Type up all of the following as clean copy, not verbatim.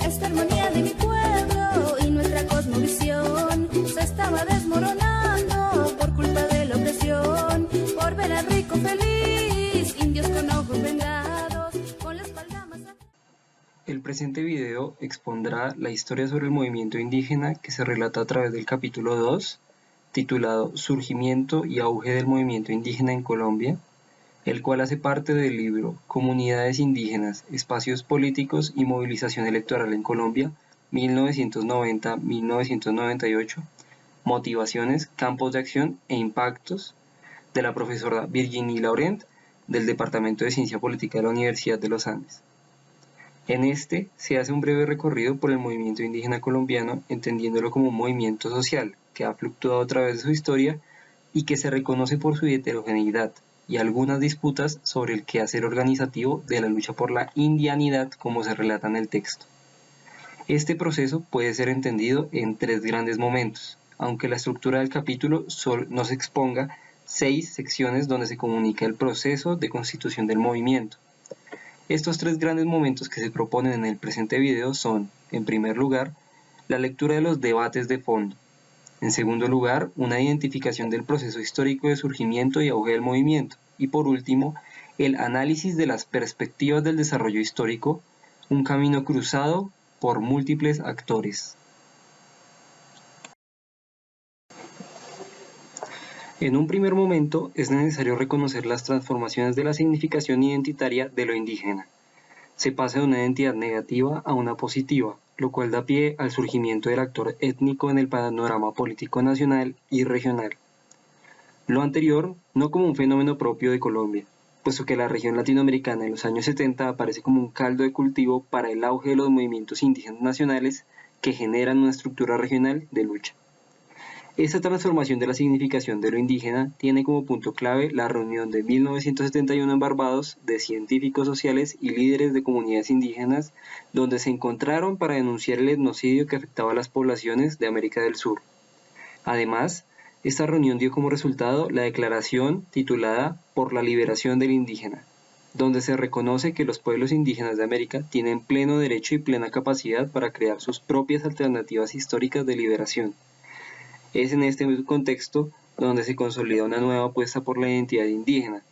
Esta armonía de mi pueblo y nuestra cosmovisión se estaba desmoronando por culpa de la opresión, por ver al rico feliz, indios con ojos vendados, con la espalda más... El presente video expondrá la historia sobre el movimiento indígena que se relata a través del capítulo 2, titulado Surgimiento y auge del movimiento indígena en Colombia, el cual hace parte del libro Comunidades indígenas, espacios políticos y movilización electoral en Colombia, 1990-1998, motivaciones, campos de acción e impactos, de la profesora Virginie Laurent, del Departamento de Ciencia Política de la Universidad de los Andes. En este se hace un breve recorrido por el movimiento indígena colombiano, entendiéndolo como un movimiento social que ha fluctuado a través de su historia y que se reconoce por su heterogeneidad y algunas disputas sobre el quehacer organizativo de la lucha por la indianidad como se relata en el texto. Este proceso puede ser entendido en tres grandes momentos, aunque la estructura del capítulo nos exponga 6 secciones donde se comunica el proceso de constitución del movimiento. Estos tres grandes momentos que se proponen en el presente video son, en primer lugar, la lectura de los debates de fondo. En segundo lugar, una identificación del proceso histórico de surgimiento y auge del movimiento. Y por último, el análisis de las perspectivas del desarrollo histórico, un camino cruzado por múltiples actores. En un primer momento, es necesario reconocer las transformaciones de la significación identitaria de lo indígena. Se pasa de una identidad negativa a una positiva, lo cual da pie al surgimiento del actor étnico en el panorama político nacional y regional. Lo anterior no como un fenómeno propio de Colombia, puesto que la región latinoamericana en los años 70 aparece como un caldo de cultivo para el auge de los movimientos indígenas nacionales que generan una estructura regional de lucha. Esta transformación de la significación de lo indígena tiene como punto clave la reunión de 1971 en Barbados de científicos sociales y líderes de comunidades indígenas, donde se encontraron para denunciar el etnocidio que afectaba a las poblaciones de América del Sur. Además, esta reunión dio como resultado la declaración titulada Por la liberación del indígena, donde se reconoce que los pueblos indígenas de América tienen pleno derecho y plena capacidad para crear sus propias alternativas históricas de liberación. Es en este contexto donde se consolida una nueva apuesta por la identidad indígena.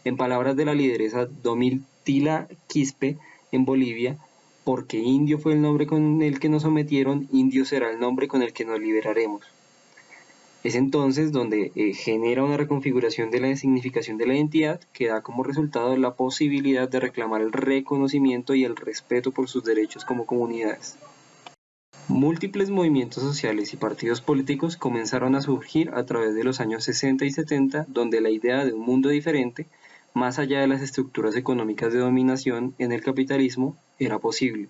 En palabras de la lideresa Domitila Quispe en Bolivia, porque indio fue el nombre con el que nos sometieron, indio será el nombre con el que nos liberaremos. Es entonces donde genera una reconfiguración de la significación de la identidad que da como resultado la posibilidad de reclamar el reconocimiento y el respeto por sus derechos como comunidades. Múltiples movimientos sociales y partidos políticos comenzaron a surgir a través de los años 60 y 70, donde la idea de un mundo diferente, más allá de las estructuras económicas de dominación en el capitalismo, era posible.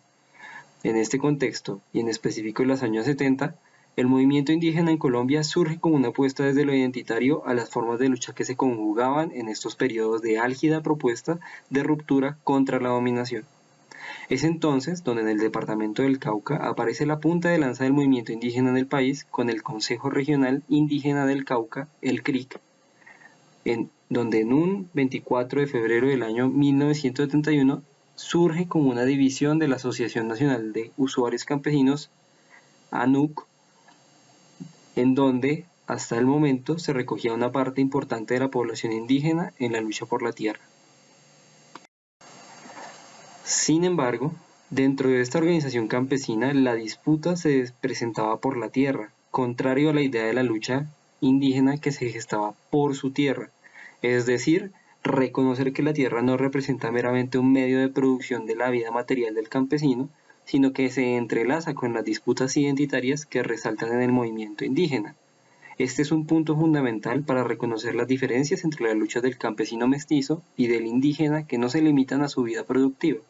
En este contexto, y en específico en los años 70, el movimiento indígena en Colombia surge como una apuesta desde lo identitario a las formas de lucha que se conjugaban en estos periodos de álgida propuesta de ruptura contra la dominación. Es entonces donde en el departamento del Cauca aparece la punta de lanza del movimiento indígena en el país con el Consejo Regional Indígena del Cauca, el CRIC, donde en un 24 de febrero del año 1971 surge como una división de la Asociación Nacional de Usuarios Campesinos, ANUC, en donde hasta el momento se recogía una parte importante de la población indígena en la lucha por la tierra. Sin embargo, dentro de esta organización campesina, la disputa se presentaba por la tierra, contrario a la idea de la lucha indígena que se gestaba por su tierra, es decir, reconocer que la tierra no representa meramente un medio de producción de la vida material del campesino, sino que se entrelaza con las disputas identitarias que resaltan en el movimiento indígena. Este es un punto fundamental para reconocer las diferencias entre las luchas del campesino mestizo y del indígena que no se limitan a su vida productiva.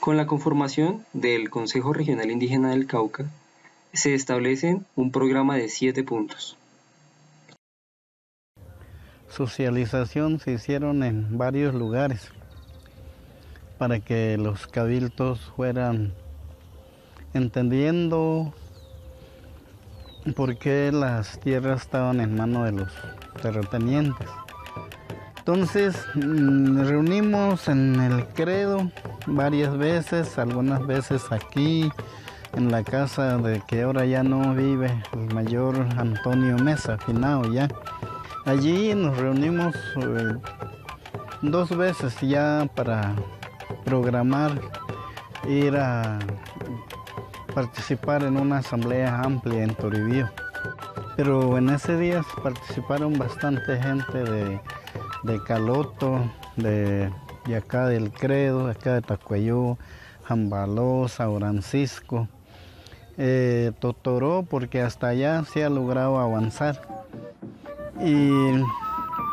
Con la conformación del Consejo Regional Indígena del Cauca, se establecen un programa de 7 puntos. Socialización se hicieron en varios lugares para que los cabildos fueran entendiendo por qué las tierras estaban en manos de los terratenientes. Entonces reunimos en el credo varias veces, algunas veces aquí en la casa de que ahora ya no vive el mayor Antonio Mesa, finado ya. Allí nos reunimos 2 veces ya para programar ir a participar en una asamblea amplia en Toribío. Pero en ese día participaron bastante gente de Caloto, de acá del Credo, de acá de Tacuayó, Jambaló, San Francisco, Totoró, porque hasta allá se ha logrado avanzar. Y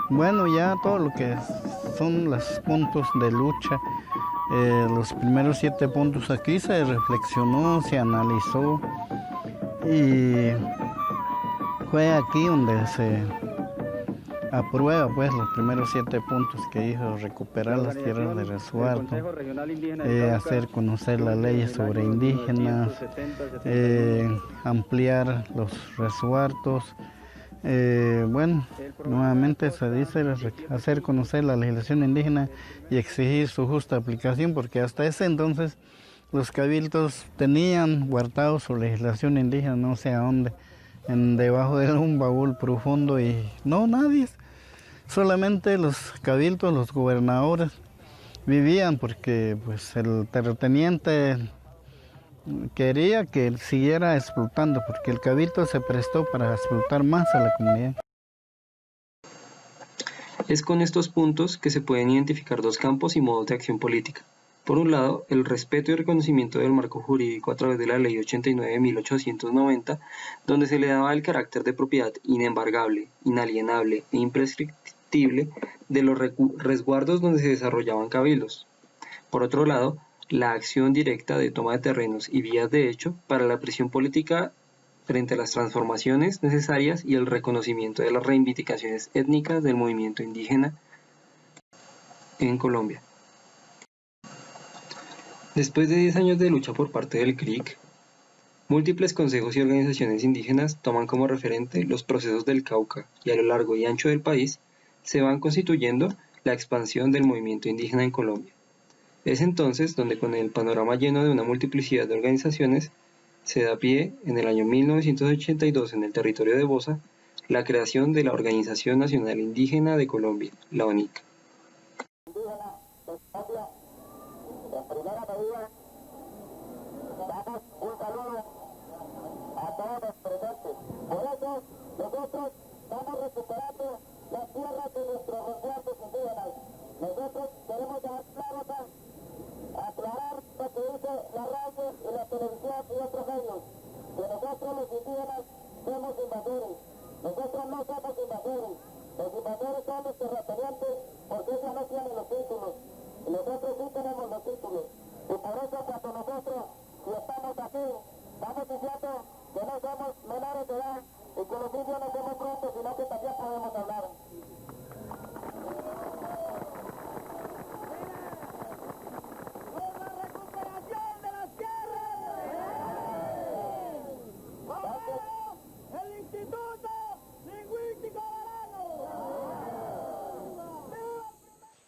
bueno, ya todo lo que son los puntos de lucha, los primeros 7 puntos aquí se reflexionó, se analizó y fue aquí donde se aprueba pues los primeros 7 puntos que dijo: recuperar las tierras de resguardo, hacer conocer las leyes sobre indígenas, ampliar los resguardos. Bueno, nuevamente se dice hacer conocer la legislación indígena y exigir su justa aplicación, porque hasta ese entonces los cabildos tenían guardado su legislación indígena no sé a dónde, debajo de un baúl profundo, y no nadie, solamente los cabildos, los gobernadores vivían, porque pues el terrateniente quería que siguiera explotando, porque el cabildo se prestó para explotar más a la comunidad. Es con estos puntos que se pueden identificar 2 campos y modos de acción política. Por un lado, el respeto y reconocimiento del marco jurídico a través de la Ley 89 de 1890, donde se le daba el carácter de propiedad inembargable, inalienable e imprescriptible de los resguardos donde se desarrollaban cabildos. Por otro lado, la acción directa de toma de terrenos y vías de hecho para la presión política frente a las transformaciones necesarias y el reconocimiento de las reivindicaciones étnicas del movimiento indígena en Colombia. Después de 10 años de lucha por parte del CRIC, múltiples consejos y organizaciones indígenas toman como referente los procesos del Cauca, y a lo largo y ancho del país se van constituyendo la expansión del movimiento indígena en Colombia. Es entonces donde, con el panorama lleno de una multiplicidad de organizaciones, se da pie en el año 1982 en el territorio de Bosa la creación de la Organización Nacional Indígena de Colombia, la ONIC.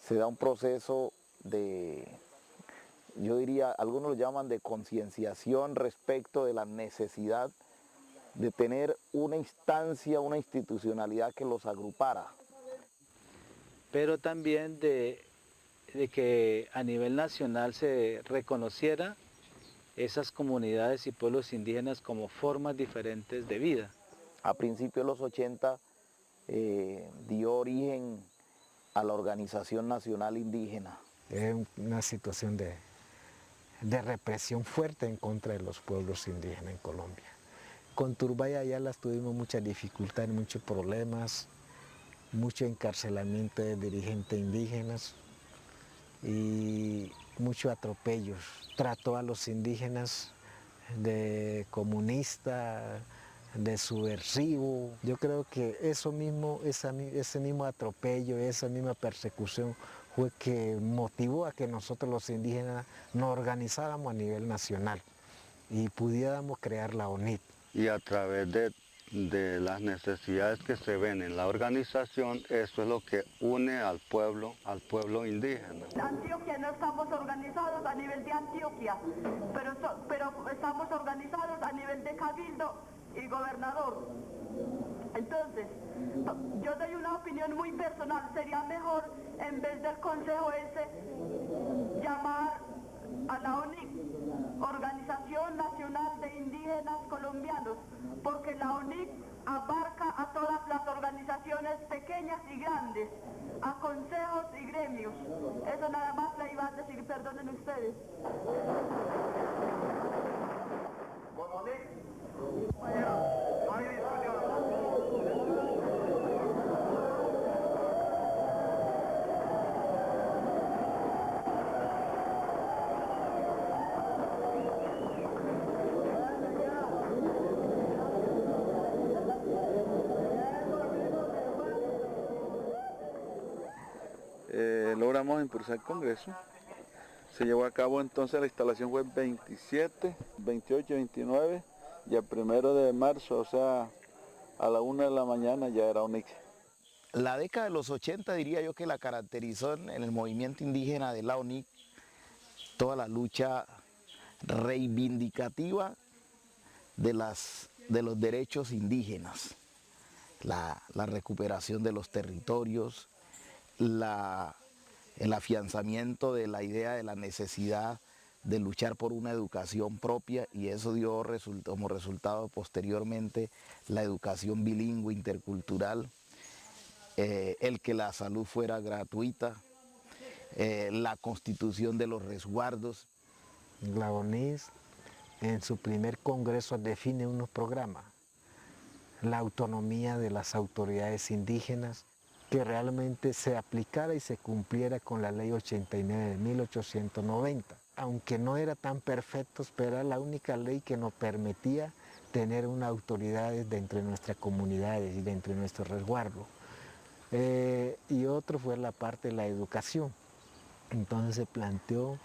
Se da un proceso de, yo diría, algunos lo llaman de concienciación respecto de la necesidad de tener una instancia, una institucionalidad que los agrupara. Pero también de que a nivel nacional se reconociera esas comunidades y pueblos indígenas como formas diferentes de vida. A principios de los 80 dio origen a la Organización Nacional Indígena. Es una situación de represión fuerte en contra de los pueblos indígenas en Colombia. Con Turbay Ayala tuvimos muchas dificultades, muchos problemas, mucho encarcelamiento de dirigentes indígenas y muchos atropellos. Trató a los indígenas de comunista, de subversivo. Yo creo que eso mismo, ese mismo atropello, esa misma persecución fue que motivó a que nosotros los indígenas nos organizáramos a nivel nacional y pudiéramos crear la ONIT. Y a través de de las necesidades que se ven en la organización, eso es lo que une al pueblo indígena. Antioquia no estamos organizados a nivel de Antioquia, pero estamos organizados a nivel de cabildo y gobernador. Entonces, yo doy una opinión muy personal, sería mejor en vez del consejo ese llamar a la ONIC, Organización Nacional de Indígenas Colombianos, porque la ONIC abarca a todas las organizaciones pequeñas y grandes, a consejos y gremios. Eso nada más le iba a decir, perdonen ustedes. Con ONIC, no hay discusión. Logramos impulsar el Congreso. Se llevó a cabo entonces, la instalación fue el 27, 28, 29 y el 1 de marzo, o sea, a la 1 de la mañana ya era ONIC. La década de los 80 diría yo que la caracterizó en el movimiento indígena de la ONIC, toda la lucha reivindicativa de los derechos indígenas, la recuperación de los territorios, el afianzamiento de la idea de la necesidad de luchar por una educación propia, y eso dio como resultado posteriormente la educación bilingüe intercultural, el que la salud fuera gratuita, la constitución de los resguardos. La ONIS en su primer congreso define unos programas, la autonomía de las autoridades indígenas, que realmente se aplicara y se cumpliera con la ley 89 de 1890. Aunque no era tan perfecto, pero era la única ley que nos permitía tener una autoridad dentro de nuestras comunidades y dentro de nuestro resguardo. Y otro fue la parte de la educación. Entonces se planteó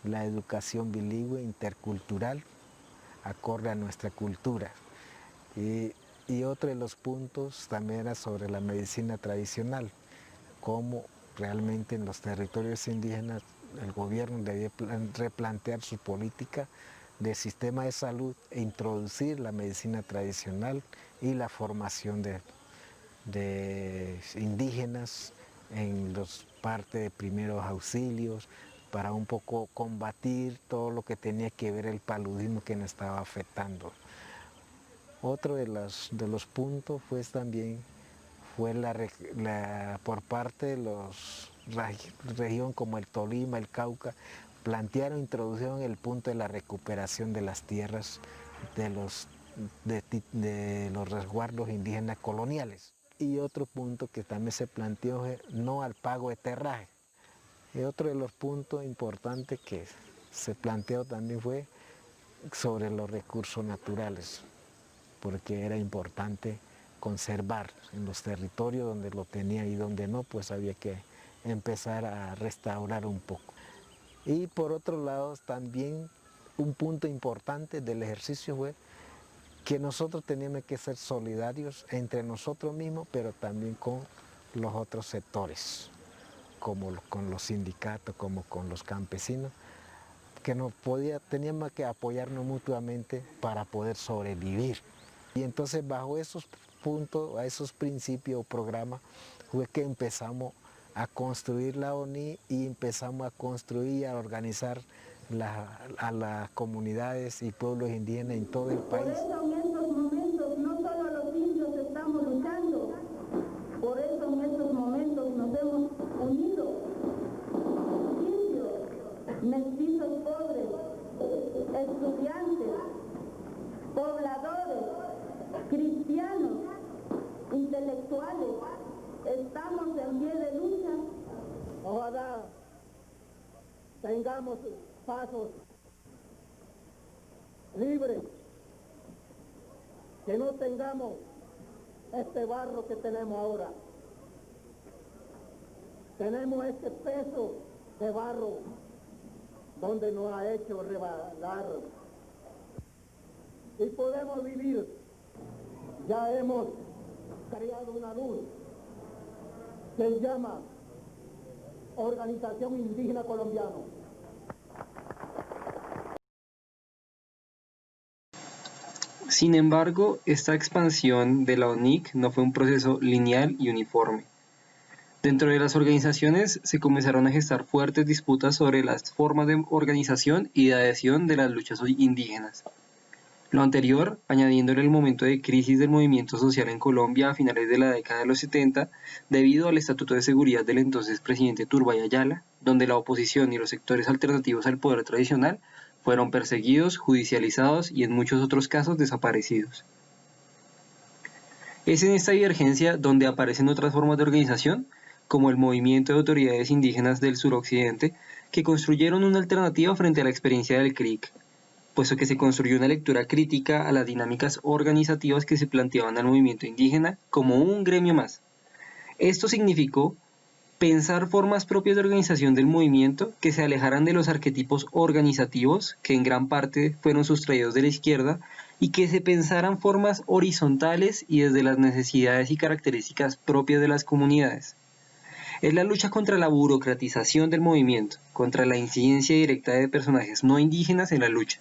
la educación bilingüe intercultural, acorde a nuestra cultura. Y otro de los puntos también era sobre la medicina tradicional, cómo realmente en los territorios indígenas el gobierno debía replantear su política de sistema de salud e introducir la medicina tradicional y la formación de indígenas en los partes de primeros auxilios, para un poco combatir todo lo que tenía que ver el paludismo que nos estaba afectando. Otro de los puntos fue por parte de los región como el Tolima, el Cauca, introdujeron el punto de la recuperación de las tierras de los resguardos indígenas coloniales. Y otro punto que también se planteó es no al pago de terraje. Y otro de los puntos importantes que se planteó también fue sobre los recursos naturales, porque era importante conservar en los territorios donde lo tenía y donde no, pues había que empezar a restaurar un poco. Y por otro lado, también un punto importante del ejercicio fue que nosotros teníamos que ser solidarios entre nosotros mismos, pero también con los otros sectores, como con los sindicatos, como con los campesinos, que teníamos que apoyarnos mutuamente para poder sobrevivir. Y entonces bajo esos puntos, a esos principios o programas, fue que empezamos a construir la ONI y empezamos a construir y a organizar a las comunidades y pueblos indígenas en todo el país. Por eso en estos momentos no solo los indios estamos luchando, por eso en estos momentos nos hemos unido. Indios, mestizos pobres, estudiantes, pobladores, cristianos, intelectuales, estamos en pie de lucha. Ojalá tengamos pasos libres, que no tengamos este barro que tenemos ahora. Tenemos este peso de barro donde nos ha hecho rebalar y podemos vivir ya hemos creado una luz que se llama Organización Indígena Colombiana. Sin embargo, esta expansión de la ONIC no fue un proceso lineal y uniforme. Dentro de las organizaciones se comenzaron a gestar fuertes disputas sobre las formas de organización y de adhesión de las luchas indígenas. Lo anterior, añadiéndole el momento de crisis del movimiento social en Colombia a finales de la década de los 70, debido al Estatuto de Seguridad del entonces presidente Turbay Ayala, donde la oposición y los sectores alternativos al poder tradicional fueron perseguidos, judicializados y en muchos otros casos desaparecidos. Es en esta divergencia donde aparecen otras formas de organización, como el movimiento de autoridades indígenas del suroccidente, que construyeron una alternativa frente a la experiencia del CRIC, puesto que se construyó una lectura crítica a las dinámicas organizativas que se planteaban al movimiento indígena como un gremio más. Esto significó pensar formas propias de organización del movimiento que se alejaran de los arquetipos organizativos, que en gran parte fueron sustraídos de la izquierda, y que se pensaran formas horizontales y desde las necesidades y características propias de las comunidades. Es la lucha contra la burocratización del movimiento, contra la incidencia directa de personajes no indígenas en la lucha.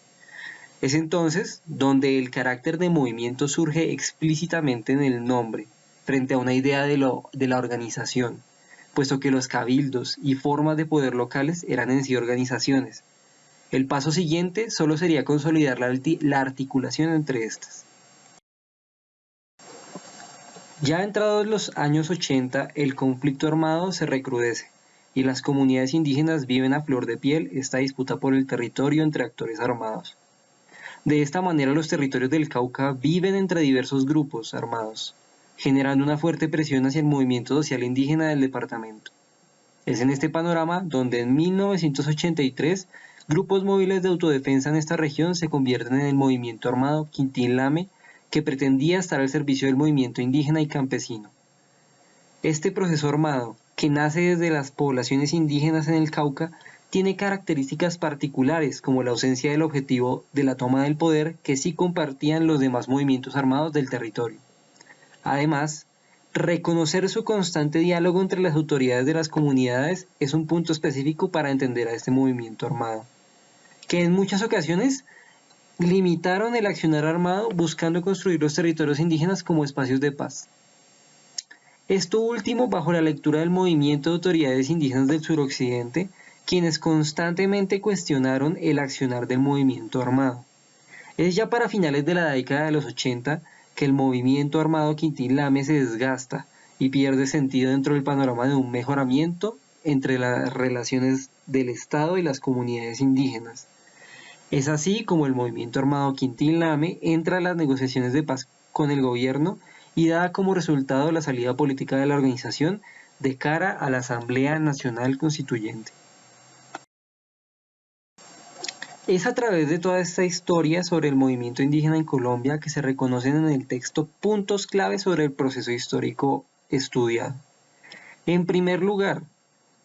Es entonces donde el carácter de movimiento surge explícitamente en el nombre, frente a una idea de la organización, puesto que los cabildos y formas de poder locales eran en sí organizaciones. El paso siguiente solo sería consolidar la articulación entre estas. Ya entrados los años 80, el conflicto armado se recrudece, y las comunidades indígenas viven a flor de piel esta disputa por el territorio entre actores armados. De esta manera los territorios del Cauca viven entre diversos grupos armados, generando una fuerte presión hacia el movimiento social indígena del departamento. Es en este panorama donde en 1983 grupos móviles de autodefensa en esta región se convierten en el movimiento armado Quintín Lame, que pretendía estar al servicio del movimiento indígena y campesino. Este proceso armado, que nace desde las poblaciones indígenas en el Cauca, tiene características particulares como la ausencia del objetivo de la toma del poder que sí compartían los demás movimientos armados del territorio. Además, reconocer su constante diálogo entre las autoridades de las comunidades es un punto específico para entender a este movimiento armado, que en muchas ocasiones limitaron el accionar armado buscando construir los territorios indígenas como espacios de paz. Esto último bajo la lectura del movimiento de autoridades indígenas del suroccidente, quienes constantemente cuestionaron el accionar del movimiento armado. Es ya para finales de la década de los 80 que el movimiento armado Quintín Lame se desgasta y pierde sentido dentro del panorama de un mejoramiento entre las relaciones del Estado y las comunidades indígenas. Es así como el movimiento armado Quintín Lame entra a las negociaciones de paz con el gobierno y da como resultado la salida política de la organización de cara a la Asamblea Nacional Constituyente. Es a través de toda esta historia sobre el movimiento indígena en Colombia que se reconocen en el texto puntos clave sobre el proceso histórico estudiado. En primer lugar,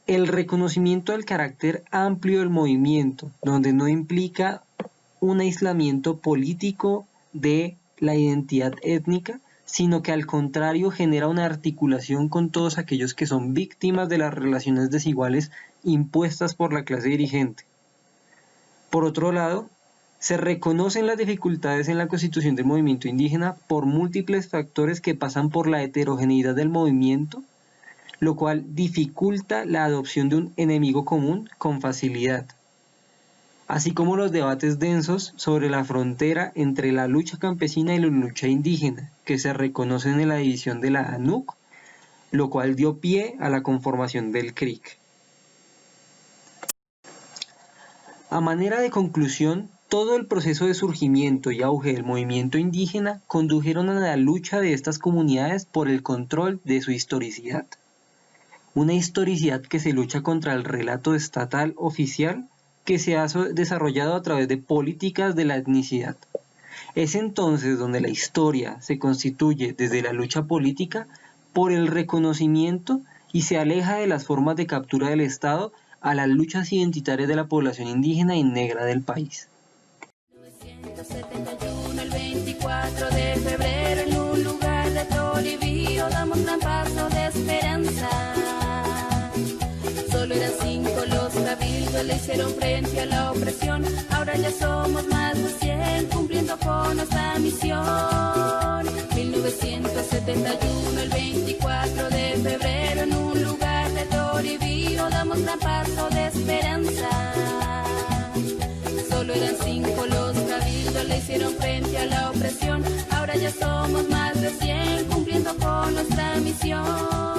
el reconocimiento del carácter amplio del movimiento, donde no implica un aislamiento político de la identidad étnica, sino que al contrario genera una articulación con todos aquellos que son víctimas de las relaciones desiguales impuestas por la clase dirigente. Por otro lado, se reconocen las dificultades en la constitución del movimiento indígena por múltiples factores que pasan por la heterogeneidad del movimiento, lo cual dificulta la adopción de un enemigo común con facilidad, así como los debates densos sobre la frontera entre la lucha campesina y la lucha indígena, que se reconocen en la división de la ANUC, lo cual dio pie a la conformación del CRIC. A manera de conclusión, todo el proceso de surgimiento y auge del movimiento indígena condujeron a la lucha de estas comunidades por el control de su historicidad. Una historicidad que se lucha contra el relato estatal oficial que se ha desarrollado a través de políticas de la etnicidad. Es entonces donde la historia se constituye desde la lucha política por el reconocimiento y se aleja de las formas de captura del Estado a las luchas identitarias de la población indígena y negra del país. 1971, el 24 de febrero en un lugar cabildo le hicieron frente a la opresión. Ahora ya somos más de 100 cumpliendo con nuestra misión. 1971, el 24 de febrero, en un lugar de Toribío damos gran paso de esperanza. Solo eran 5 los cabildos, le hicieron frente a la opresión. Ahora ya somos más de 100 cumpliendo con nuestra misión.